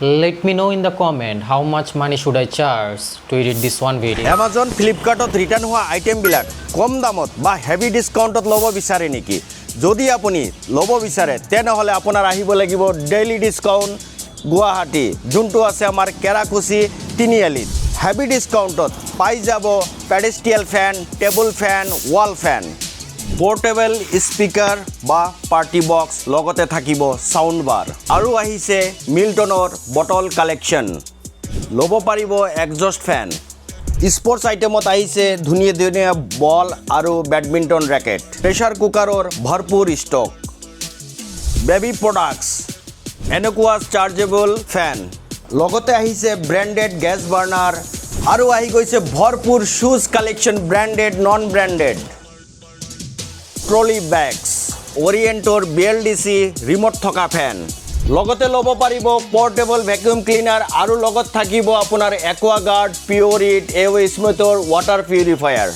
Let me know in the comment how much money should I charge to edit this one video. Amazon ফ্লিপকাৰ্টত return হোৱা আইটেমবিলাক কম দামত বা heavy ডিছকাউণ্টত ল'ব বিচাৰে নেকি? যদি আপুনি ল'ব বিচাৰে তেনেহ'লে আপোনাৰ আহিব লাগিব ডেইলি ডিছকাউণ্ট গুৱাহাটী, যোনটো আছে আমাৰ কেৰাকুচি তিনিআলিত। হেভি ডিছকাউণ্টত পাই যাব পেডেষ্ট্ৰিয়েল ফেন, টেবুল ফেন, ৱাল ফেন, পোৰ্টেবল স্পিকাৰ বা পাৰ্টি বক্স, লগতে থাকিব সাউণ্ড বাৰ। আৰু আহিছে মিল্টনৰ বটল কালেকশ্যন, ল'ব পাৰিব এক্সজষ্ট ফেন। স্পৰ্টছ আইটেমত আহিছে ধুনীয়া ধুনীয়া বল আৰু বেডমিণ্টন ৰেকেট, প্ৰেছাৰ কুকাৰৰ ভৰপূৰ ষ্টক, বেবী প্ৰডাক্টছ, এনেকুৱা চাৰ্জেবল ফেন, লগতে আহিছে ব্ৰেণ্ডেড গেছ বাৰ্ণাৰ, আৰু আহি গৈছে ভৰপূৰ শ্বুজ collection, branded non branded, trolley bags, অৰিয়েণ্টৰ BLDC ৰিম'ট থকা ফেন, লগতে ল'ব পাৰিব পৰ্টেবল ভেকুৱাম ক্লিনাৰ, আৰু লগত থাকিব আপোনাৰ একুৱাগাৰ্ড, পিউৰিট, এৱে স্মিথৰ ৱাটাৰ পিউৰিফায়াৰ।